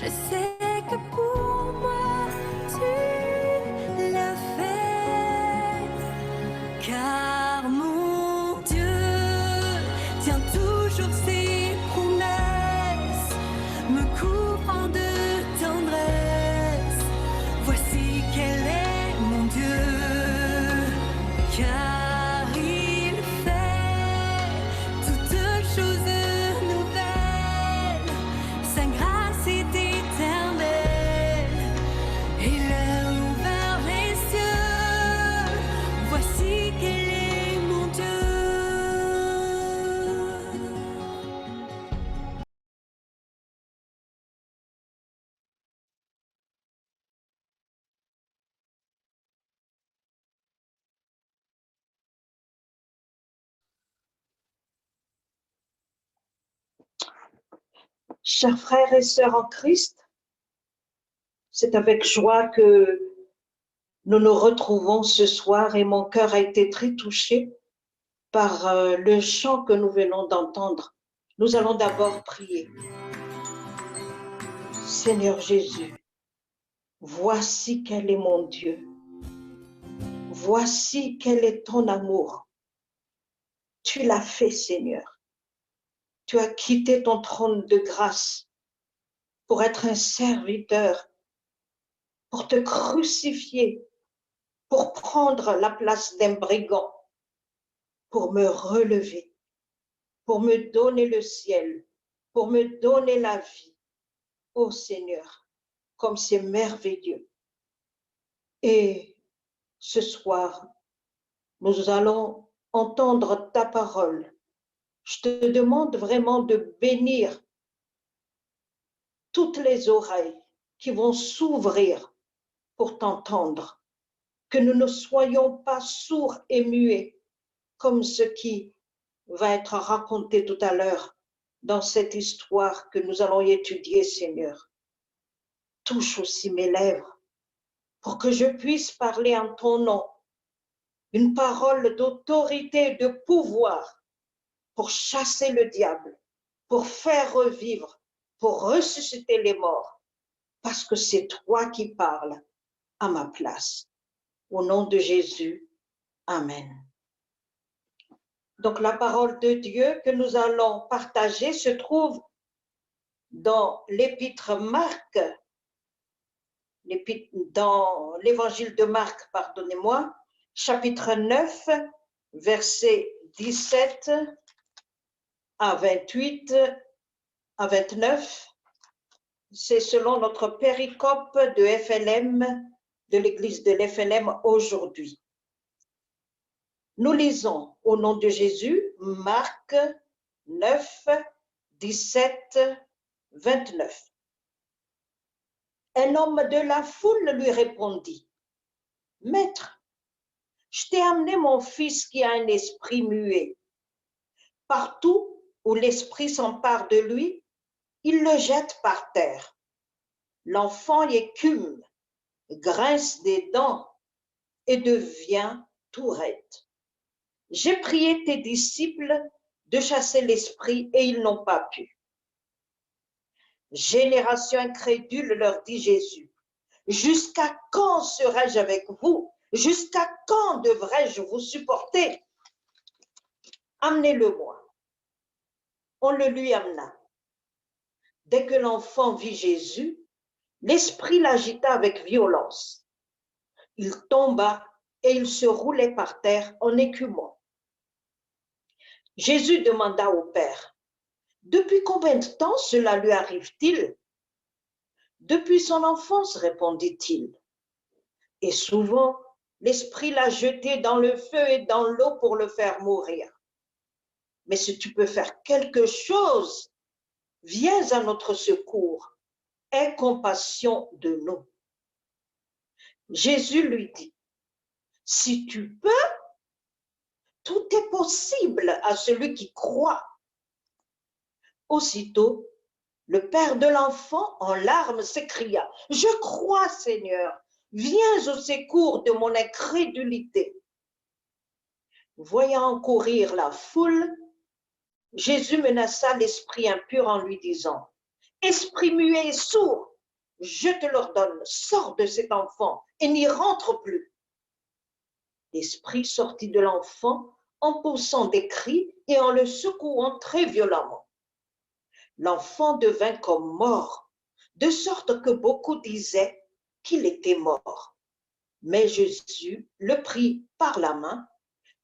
Je sais que pour moi tu l'as fait, car mon Dieu tient toujours ses promesses, me couvrant de tendresse. Voici quel est mon Dieu, car il fait toutes choses nouvelles. Sa grâce est éternelle. Il a ouvert les cieux. Voici quel est mon Dieu. Chers frères et sœurs en Christ, c'est avec joie que nous nous retrouvons ce soir et mon cœur a été très touché par le chant que nous venons d'entendre. Nous allons d'abord prier. Seigneur Jésus, voici quel est mon Dieu. Voici quel est ton amour. Tu l'as fait, Seigneur. Tu as quitté ton trône de grâce pour être un serviteur, pour te crucifier, pour prendre la place d'un brigand, pour me relever, pour me donner le ciel, pour me donner la vie. Ô Seigneur, comme c'est merveilleux. Et ce soir, nous allons entendre ta parole. Je te demande vraiment de bénir toutes les oreilles qui vont s'ouvrir pour t'entendre, que nous ne soyons pas sourds et muets comme ce qui va être raconté tout à l'heure dans cette histoire que nous allons étudier, Seigneur. Touche aussi mes lèvres pour que je puisse parler en ton nom, une parole d'autorité et de pouvoir pour chasser le diable, pour faire revivre, pour ressusciter les morts, parce que c'est toi qui parles à ma place. Au nom de Jésus, Amen. Donc la parole de Dieu que nous allons partager se trouve dans l'épître Marc, dans l'évangile de Marc, pardonnez-moi, chapitre 9, versets 17 à 28 à 29. C'est selon notre péricope de FLM, de l'église de l'FLM aujourd'hui. Nous lisons au nom de Jésus, Marc 9, 17, 29. Un homme de la foule lui répondit, « Maître, je t'ai amené mon fils qui a un esprit muet. Partout où l'esprit s'empare de lui, il le jette par terre. L'enfant écume, grince des dents et devient tout raide. J'ai prié tes disciples de chasser l'esprit et ils n'ont pas pu. » Génération incrédule, leur dit Jésus, jusqu'à quand serai-je avec vous? Jusqu'à quand devrais-je vous supporter? Amenez-le-moi. On le lui amena. Dès que l'enfant vit Jésus, l'esprit l'agita avec violence. Il tomba et il se roulait par terre en écumant. Jésus demanda au Père, « Depuis combien de temps cela lui arrive-t-il » ? Depuis son enfance, répondit-il. Et souvent, l'esprit l'a jeté dans le feu et dans l'eau pour le faire mourir. Mais si tu peux faire quelque chose, viens à notre secours. Aie compassion de nous. Jésus lui dit, « Si tu peux, tout est possible à celui qui croit. » Aussitôt, le père de l'enfant, en larmes, s'écria, « Je crois, Seigneur, viens au secours de mon incrédulité. » Voyant courir la foule, Jésus menaça l'esprit impur en lui disant, « Esprit muet et sourd, je te l'ordonne, sors de cet enfant et n'y rentre plus. » L'esprit sortit de l'enfant en poussant des cris et en le secouant très violemment. L'enfant devint comme mort, de sorte que beaucoup disaient qu'il était mort. Mais Jésus le prit par la main,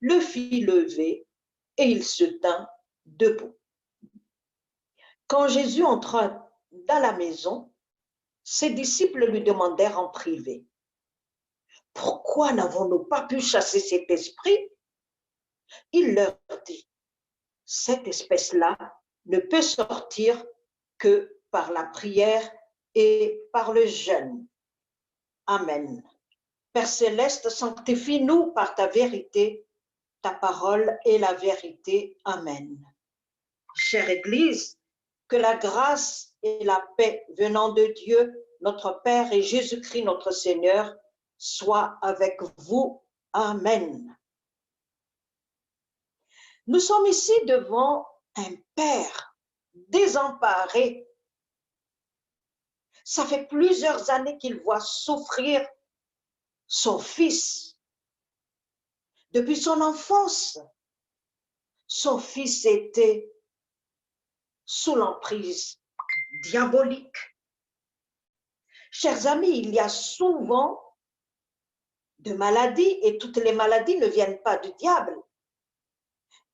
le fit lever et il se tint debout. Quand Jésus entra dans la maison, ses disciples lui demandèrent en privé: « Pourquoi n'avons-nous pas pu chasser cet esprit ?» Il leur dit: « Cette espèce-là ne peut sortir que par la prière et par le jeûne. » Amen. Père céleste, sanctifie-nous par ta vérité. Ta parole est la vérité. Amen. Chère Église, que la grâce et la paix venant de Dieu, notre Père et Jésus-Christ, notre Seigneur, soient avec vous. Amen. Nous sommes ici devant un Père désemparé. Ça fait plusieurs années qu'il voit souffrir son fils. Depuis son enfance, son fils était sous l'emprise diabolique. Chers amis, il y a souvent de maladies et toutes les maladies ne viennent pas du diable.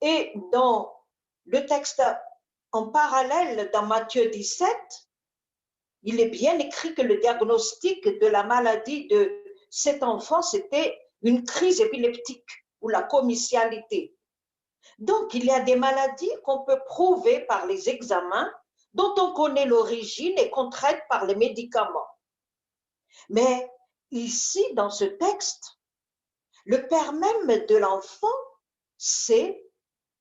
Et dans le texte en parallèle, dans Matthieu 17, il est bien écrit que le diagnostic de la maladie de cet enfant, c'était une crise épileptique ou la comitialité. Donc, il y a des maladies qu'on peut prouver par les examens, dont on connaît l'origine et qu'on traite par les médicaments. Mais ici, dans ce texte, le père même de l'enfant sait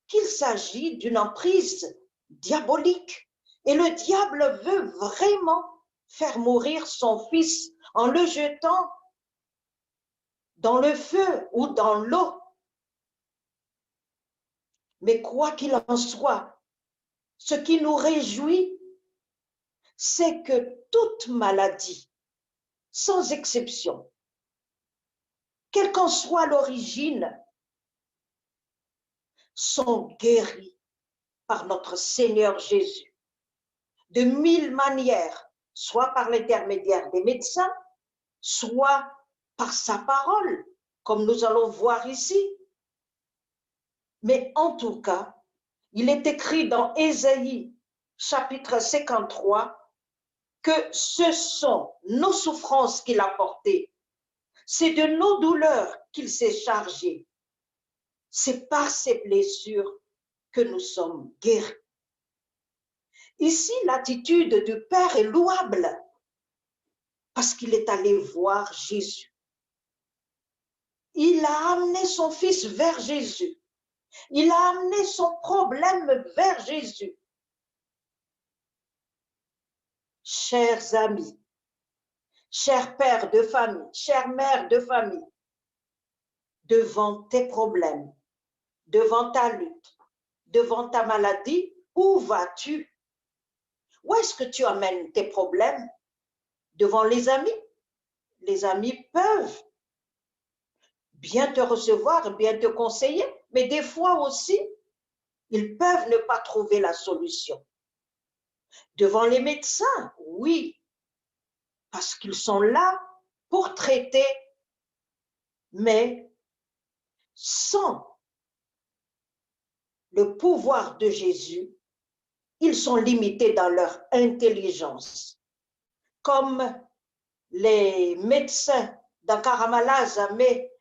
qu'il s'agit d'une emprise diabolique. Et le diable veut vraiment faire mourir son fils en le jetant dans le feu ou dans l'eau. Mais quoi qu'il en soit, ce qui nous réjouit, c'est que toute maladie, sans exception, quelle qu'en soit l'origine, sont guéries par notre Seigneur Jésus de 1000 manières, soit par l'intermédiaire des médecins, soit par sa parole, comme nous allons voir ici. Mais en tout cas, il est écrit dans Ésaïe, chapitre 53, que ce sont nos souffrances qu'il a portées, c'est de nos douleurs qu'il s'est chargé, c'est par ses blessures que nous sommes guéris. Ici, l'attitude du Père est louable parce qu'il est allé voir Jésus. Il a amené son fils vers Jésus. Il a amené son problème vers Jésus. Chers amis, chers pères de famille, chères mères de famille, devant tes problèmes, devant ta lutte, devant ta maladie, où vas-tu? Où est-ce que tu amènes tes problèmes? Devant les amis? Les amis peuvent bien te recevoir, bien te conseiller, mais des fois aussi, ils peuvent ne pas trouver la solution. Devant les médecins, oui, parce qu'ils sont là pour traiter, mais sans le pouvoir de Jésus, ils sont limités dans leur intelligence. Comme les médecins d'Akaramalaza, mais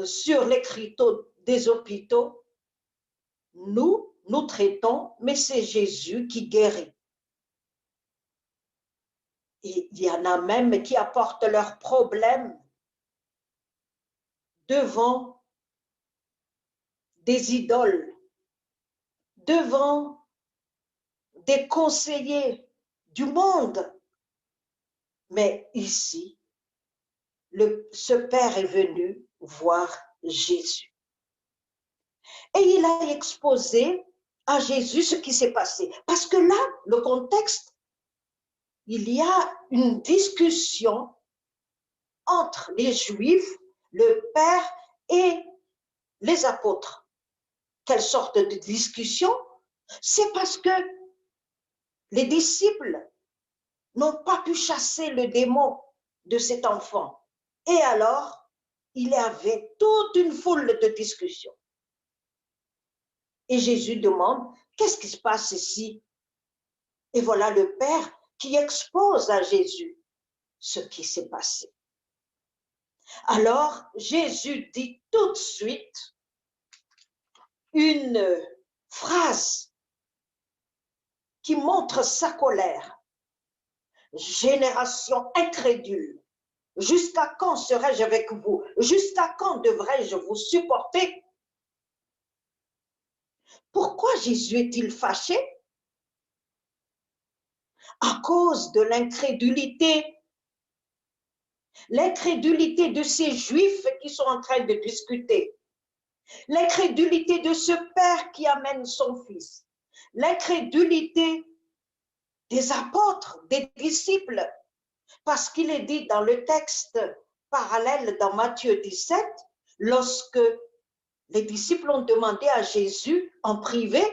sur l'écriteau des hôpitaux, nous traitons, mais c'est Jésus qui guérit. Et il y en a même qui apportent leurs problèmes devant des idoles, devant des conseillers du monde. Mais ici, ce Père est venu voir Jésus. Et il a exposé à Jésus ce qui s'est passé. Parce que là, le contexte, il y a une discussion entre les Juifs, le Père et les apôtres. Quelle sorte de discussion? C'est parce que les disciples n'ont pas pu chasser le démon de cet enfant. Et alors, il y avait toute une foule de discussions. Et Jésus demande, qu'est-ce qui se passe ici? Et voilà le Père qui expose à Jésus ce qui s'est passé. Alors, Jésus dit tout de suite une phrase qui montre sa colère. Génération incrédule, jusqu'à quand serai-je avec vous? Jusqu'à quand devrais-je vous supporter? Pourquoi Jésus est-il fâché? À cause de l'incrédulité de ces Juifs qui sont en train de discuter, l'incrédulité de ce père qui amène son fils, l'incrédulité des apôtres, des disciples, parce qu'il est dit dans le texte parallèle dans Matthieu 17, lorsque les disciples ont demandé à Jésus en privé,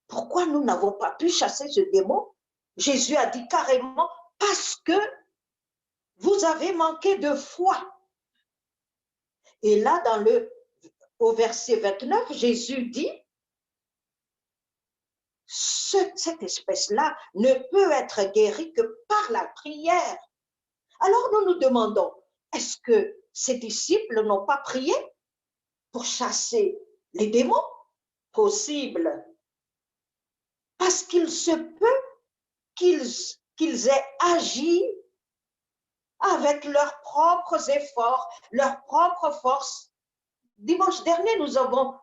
pourquoi nous n'avons pas pu chasser ce démon? Jésus a dit carrément, parce que vous avez manqué de foi. Et là, au verset 29, Jésus dit, cette espèce-là ne peut être guérie que par la prière. Alors nous nous demandons, est-ce que ces disciples n'ont pas prié pour chasser les démons? Possible. Parce qu'il se peut qu'ils aient agi avec leurs propres efforts, leurs propres forces. Dimanche dernier, nous avons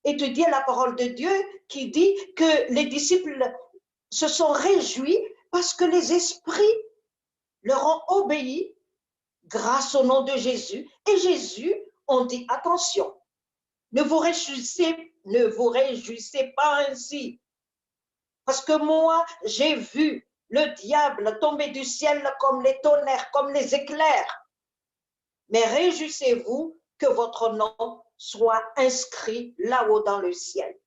étudié la parole de Dieu qui dit que les disciples se sont réjouis parce que les esprits leur ont obéi grâce au nom de Jésus. Et Jésus, on dit, attention, ne vous réjouissez pas ainsi. Parce que moi, j'ai vu le diable tomber du ciel comme les tonnerres, comme les éclairs. Mais réjouissez-vous que votre nom soit inscrit là-haut dans le ciel.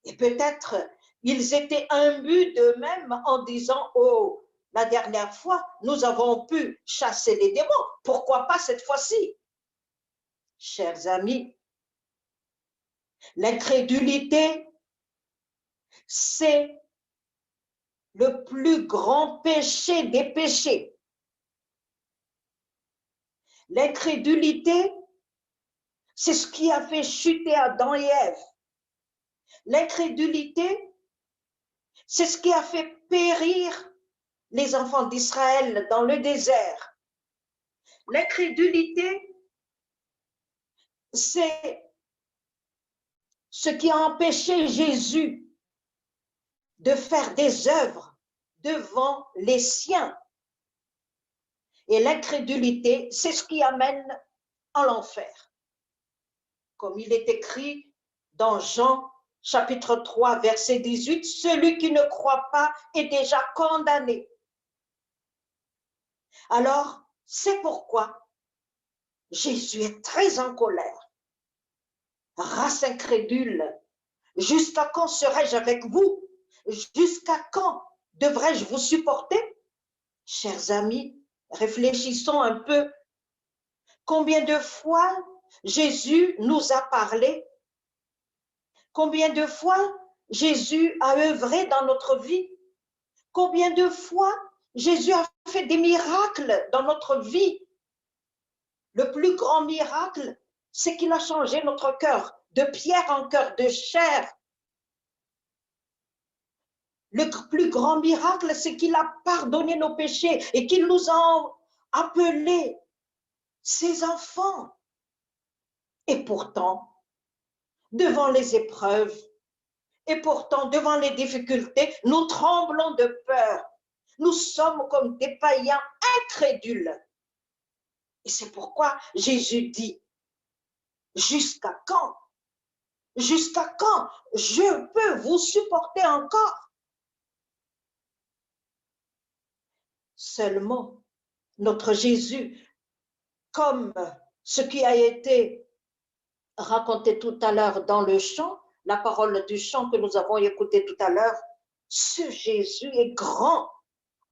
Et peut-être ils étaient imbus d'eux-mêmes en disant, oh, la dernière fois, nous avons pu chasser les démons. Pourquoi pas cette fois-ci? Chers amis, l'incrédulité, c'est le plus grand péché des péchés. L'incrédulité, c'est ce qui a fait chuter Adam et Ève. L'incrédulité, c'est ce qui a fait périr les enfants d'Israël dans le désert. L'incrédulité, c'est ce qui a empêché Jésus de faire des œuvres devant les siens. Et l'incrédulité, c'est ce qui amène en l'enfer. Comme il est écrit dans Jean chapitre 3, verset 18, celui qui ne croit pas est déjà condamné. Alors, c'est pourquoi Jésus est très en colère. Race incrédule, jusqu'à quand serai-je avec vous? Jusqu'à quand devrais-je vous supporter? Chers amis, réfléchissons un peu. Combien de fois Jésus nous a parlé? Combien de fois Jésus a œuvré dans notre vie? Combien de fois Jésus a fait des miracles dans notre vie? Le plus grand miracle, c'est qu'il a changé notre cœur de pierre en cœur de chair. Le plus grand miracle, c'est qu'il a pardonné nos péchés et qu'il nous a appelés ses enfants. Et pourtant, devant les épreuves, et pourtant, devant les difficultés, nous tremblons de peur. Nous sommes comme des païens incrédules. Et c'est pourquoi Jésus dit, jusqu'à quand? Jusqu'à quand je peux vous supporter encore? Seulement, notre Jésus, comme ce qui a été raconté tout à l'heure dans le chant, la parole du chant que nous avons écouté tout à l'heure, ce Jésus est grand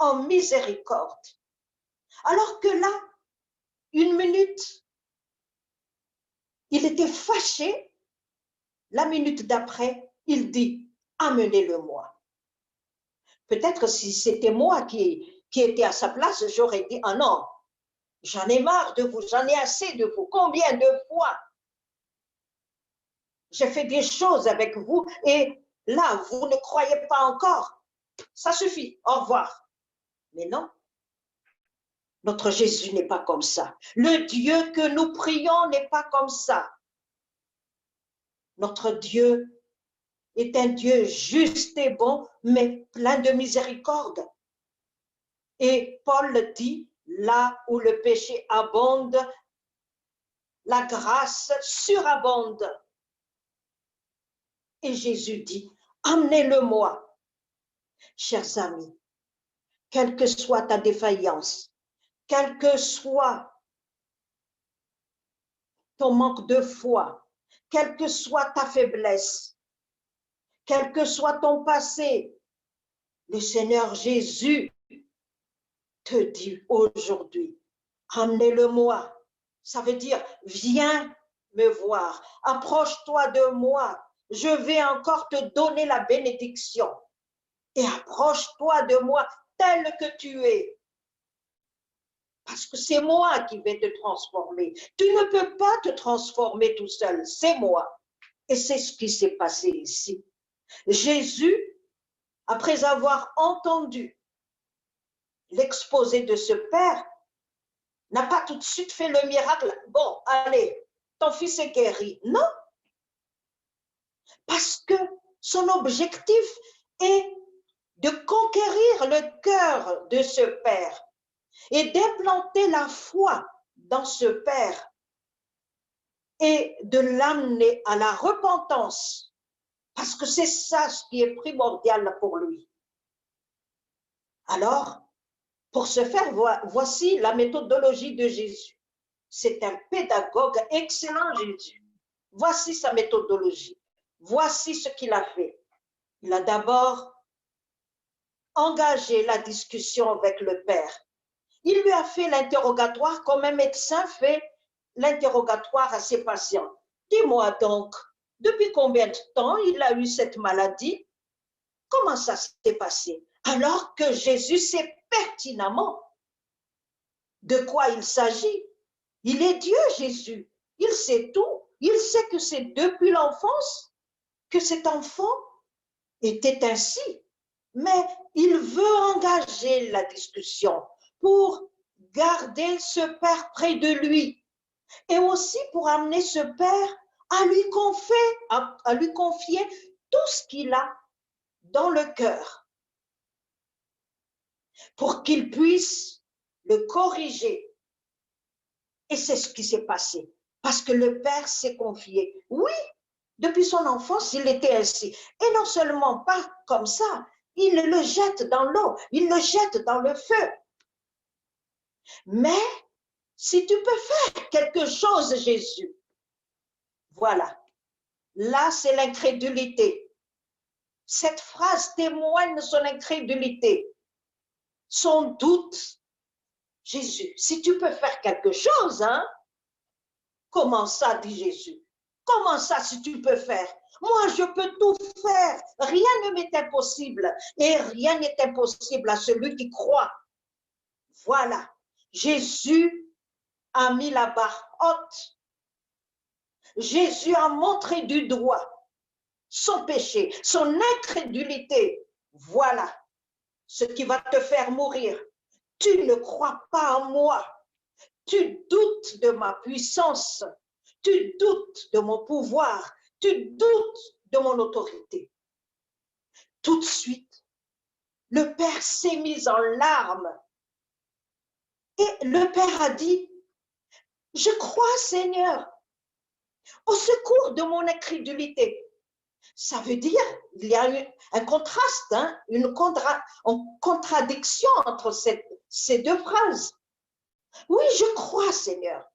en miséricorde. Alors que là, une minute, il était fâché, la minute d'après, il dit, amenez-le-moi. Peut-être si c'était moi qui étais à sa place, j'aurais dit, ah non, j'en ai marre de vous, j'en ai assez de vous. Combien de fois j'ai fait des choses avec vous et là, vous ne croyez pas encore. Ça suffit, au revoir. Mais non, notre Jésus n'est pas comme ça. Le Dieu que nous prions n'est pas comme ça. Notre Dieu est un Dieu juste et bon, mais plein de miséricorde. Et Paul dit, là où le péché abonde, la grâce surabonde. Et Jésus dit, amenez-le-moi. Chers amis, quelle que soit ta défaillance, quel que soit ton manque de foi, quelle que soit ta faiblesse, quel que soit ton passé, le Seigneur Jésus te dit aujourd'hui, amenez-le-moi. Ça veut dire, viens me voir, approche-toi de moi, je vais encore te donner la bénédiction. Et approche-toi de moi tel que tu es. Parce que c'est moi qui vais te transformer. Tu ne peux pas te transformer tout seul, c'est moi. Et c'est ce qui s'est passé ici. Jésus, après avoir entendu l'exposé de ce père, n'a pas tout de suite fait le miracle. Bon, allez, ton fils est guéri. Non. Parce que son objectif est de conquérir le cœur de ce père et d'implanter la foi dans ce père et de l'amener à la repentance, parce que c'est ça ce qui est primordial pour lui. Alors, pour ce faire, voici la méthodologie de Jésus. C'est un pédagogue excellent, Jésus. Voici sa méthodologie. Voici ce qu'il a fait. Il a d'abord engagé la discussion avec le père. Il lui a fait l'interrogatoire comme un médecin fait l'interrogatoire à ses patients. Dis-moi donc, depuis combien de temps il a eu cette maladie? Comment ça s'est passé? Alors que Jésus sait pertinemment de quoi il s'agit. Il est Dieu, Jésus. Il sait tout. Il sait que c'est depuis l'enfance que cet enfant était ainsi. Mais il veut engager la discussion pour garder ce père près de lui et aussi pour amener ce père à lui confier tout ce qu'il a dans le cœur pour qu'il puisse le corriger. Et c'est ce qui s'est passé parce que le père s'est confié. Oui, depuis son enfance, il était ainsi. Et non seulement pas comme ça, il le jette dans l'eau, il le jette dans le feu. Mais si tu peux faire quelque chose, Jésus, voilà, là c'est l'incrédulité. Cette phrase témoigne de son incrédulité, son doute. Jésus, si tu peux faire quelque chose, hein? Comment ça, dit Jésus? Comment ça, si tu peux faire? Moi, je peux tout faire. Rien ne m'est impossible. Et rien n'est impossible à celui qui croit. Voilà. Jésus a mis la barre haute. Jésus a montré du doigt son péché, son incrédulité. Voilà ce qui va te faire mourir. Tu ne crois pas en moi. Tu doutes de ma puissance. Tu doutes de mon pouvoir. Tu doutes de mon autorité. Tout de suite, le Père s'est mis en larmes. Et le Père a dit, je crois, Seigneur, au secours de mon incrédulité. Ça veut dire, il y a un contraste, hein, une contradiction entre ces deux phrases. Oui, je crois, Seigneur.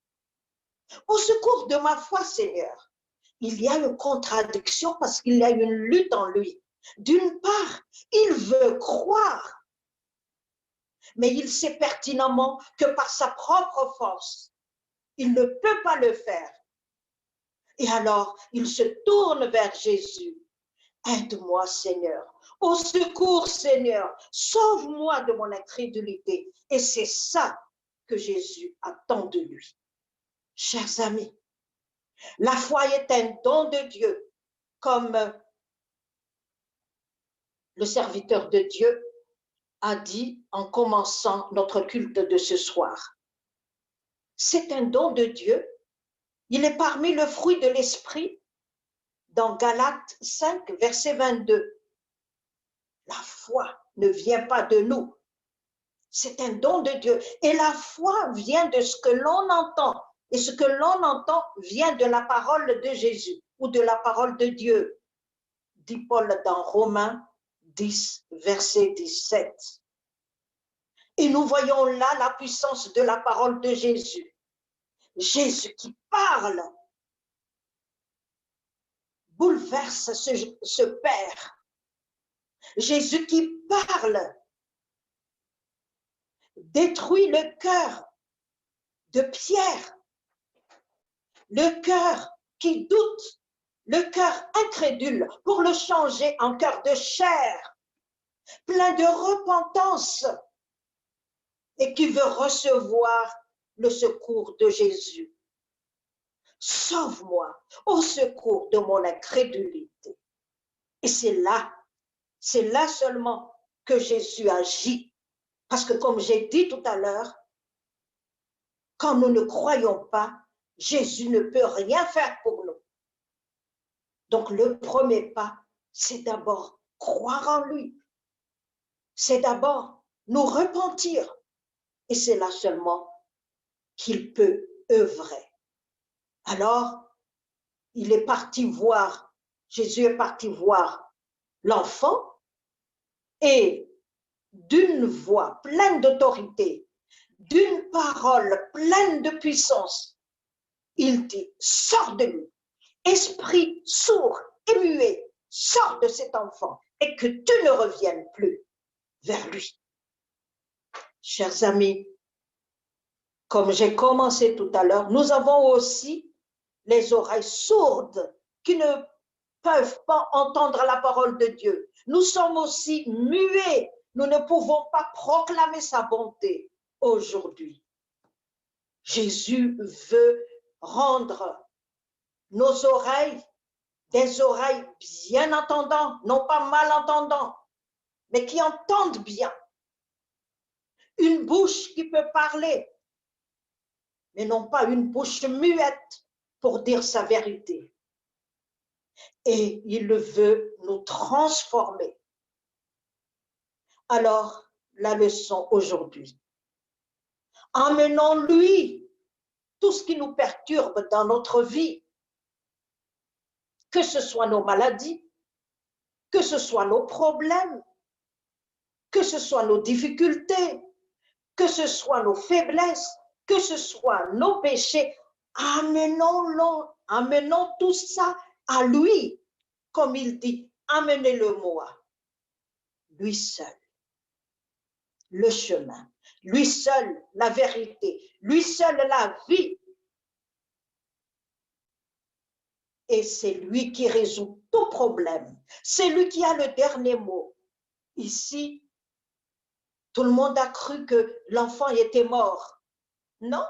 Au secours de ma foi, Seigneur. Il y a une contradiction parce qu'il y a une lutte en lui. D'une part, il veut croire, mais il sait pertinemment que par sa propre force, il ne peut pas le faire. Et alors, il se tourne vers Jésus. Aide-moi, Seigneur. Au secours, Seigneur. Sauve-moi de mon incrédulité. Et c'est ça que Jésus attend de lui. Chers amis, la foi est un don de Dieu, comme le serviteur de Dieu a dit en commençant notre culte de ce soir. C'est un don de Dieu. Il est parmi le fruit de l'esprit dans Galates 5, verset 22. La foi ne vient pas de nous. C'est un don de Dieu. Et la foi vient de ce que l'on entend. Et ce que l'on entend vient de la parole de Jésus ou de la parole de Dieu, dit Paul dans Romains 10, verset 17. Et nous voyons là la puissance de la parole de Jésus. Jésus qui parle bouleverse ce père. Jésus qui parle détruit le cœur de Pierre, le cœur qui doute, le cœur incrédule, pour le changer en cœur de chair, plein de repentance et qui veut recevoir le secours de Jésus. Sauve-moi au secours de mon incrédulité. Et c'est là seulement que Jésus agit. Parce que comme j'ai dit tout à l'heure, quand nous ne croyons pas, Jésus ne peut rien faire pour nous. Donc le premier pas, c'est d'abord croire en lui. C'est d'abord nous repentir. Et c'est là seulement qu'il peut œuvrer. Alors, Jésus est parti voir l'enfant et d'une voix pleine d'autorité, d'une parole pleine de puissance, il dit, sors de lui, esprit sourd et muet, sors de cet enfant et que tu ne reviennes plus vers lui. Chers amis, comme j'ai commencé tout à l'heure, nous avons aussi les oreilles sourdes qui ne peuvent pas entendre la parole de Dieu. Nous sommes aussi muets. Nous ne pouvons pas proclamer sa bonté aujourd'hui. Jésus veut rendre nos oreilles des oreilles bien entendantes, non pas malentendantes, mais qui entendent bien. Une bouche qui peut parler, mais non pas une bouche muette pour dire sa vérité. Et il veut nous transformer. Alors, la leçon aujourd'hui. Emmenons-lui tout ce qui nous perturbe dans notre vie, que ce soit nos maladies, que ce soit nos problèmes, que ce soit nos difficultés, que ce soit nos faiblesses, que ce soit nos péchés, amenons tout ça à lui, comme il dit, amenez-le-moi. Lui seul, le chemin, lui seul la vérité, lui seul la vie. Et c'est lui qui résout tout problème. C'est lui qui a le dernier mot. Ici, tout le monde a cru que l'enfant était mort. Non,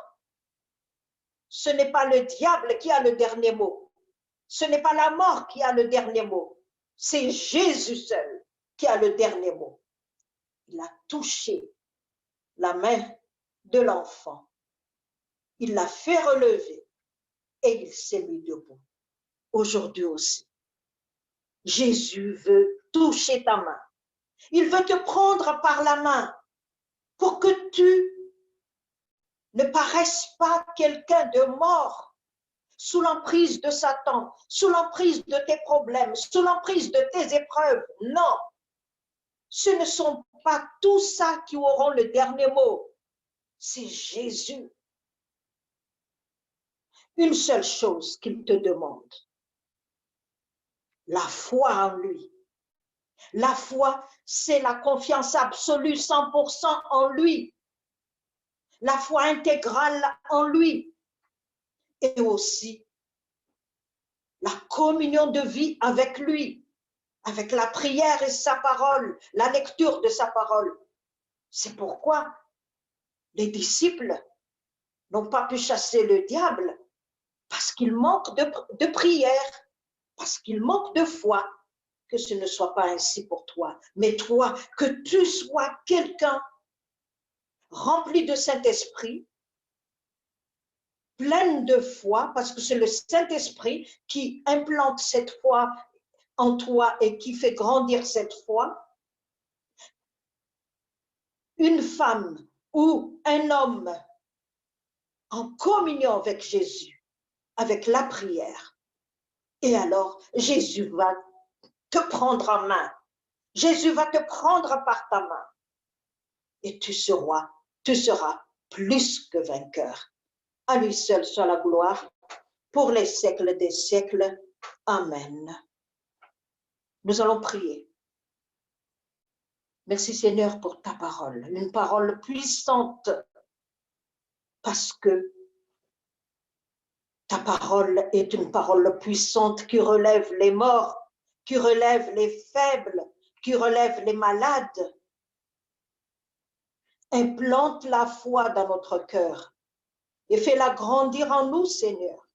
ce n'est pas le diable qui a le dernier mot. Ce n'est pas la mort qui a le dernier mot. C'est Jésus seul qui a le dernier mot. Il a touché la main de l'enfant. Il l'a fait relever et il s'est mis debout. Aujourd'hui aussi, Jésus veut toucher ta main. Il veut te prendre par la main pour que tu ne paraisses pas quelqu'un de mort sous l'emprise de Satan, sous l'emprise de tes problèmes, sous l'emprise de tes épreuves. Non, ce ne sont pas tout ça qui auront le dernier mot. C'est Jésus. Une seule chose qu'il te demande, la foi en lui. La foi, c'est la confiance absolue, 100% en lui. La foi intégrale en lui. Et aussi, la communion de vie avec lui, avec la prière et sa parole, la lecture de sa parole. C'est pourquoi les disciples n'ont pas pu chasser le diable, parce qu'ils manquent de prière, parce qu'ils manquent de foi. Que ce ne soit pas ainsi pour toi, mais toi, que tu sois quelqu'un rempli de Saint-Esprit, pleine de foi, parce que c'est le Saint-Esprit qui implante cette foi en toi et qui fait grandir cette foi. Une femme ou un homme en communion avec Jésus, avec la prière. Et alors, Jésus va te prendre en main. Jésus va te prendre par ta main. Et tu seras plus que vainqueur. À lui seul soit la gloire pour les siècles des siècles. Amen. Nous allons prier. Merci Seigneur pour ta parole, une parole puissante, parce que ta parole est une parole puissante qui relève les morts, qui relève les faibles, qui relève les malades. Implante la foi dans notre cœur et fais-la grandir en nous, Seigneur,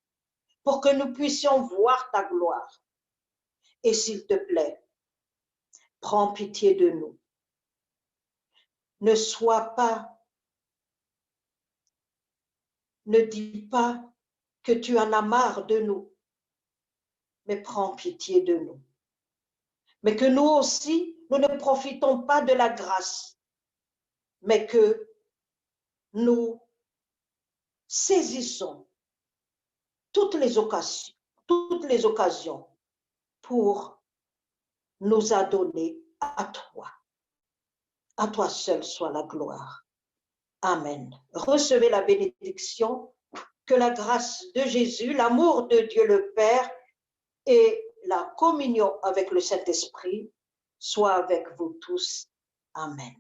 pour que nous puissions voir ta gloire. Et s'il te plaît, prends pitié de nous. Ne dis pas que tu en as marre de nous, mais prends pitié de nous. Mais que nous aussi, nous ne profitons pas de la grâce, mais que nous saisissons toutes les occasions pour nous adonner à toi. À toi seul soit la gloire. Amen. Recevez la bénédiction, que la grâce de Jésus, l'amour de Dieu le Père et la communion avec le Saint-Esprit soient avec vous tous. Amen.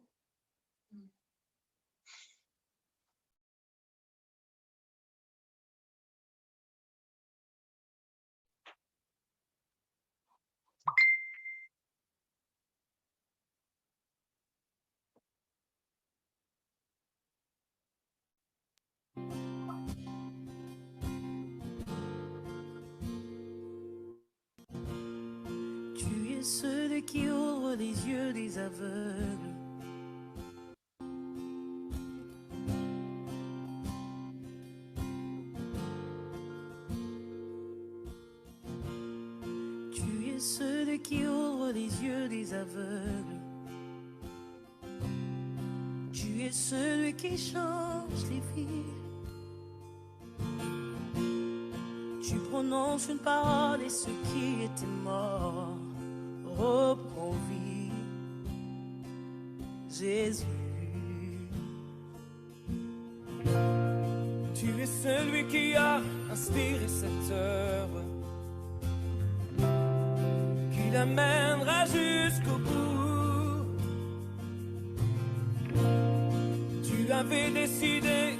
Tu es celui qui ouvre les yeux des aveugles. Tu es celui qui ouvre les yeux des aveugles. Tu es celui qui change les vies. Tu prononces une parole et ceux qui étaient morts reprend vie. Jésus, tu es celui qui a inspiré cette œuvre, qui l'amènera jusqu'au bout. Tu avais décidé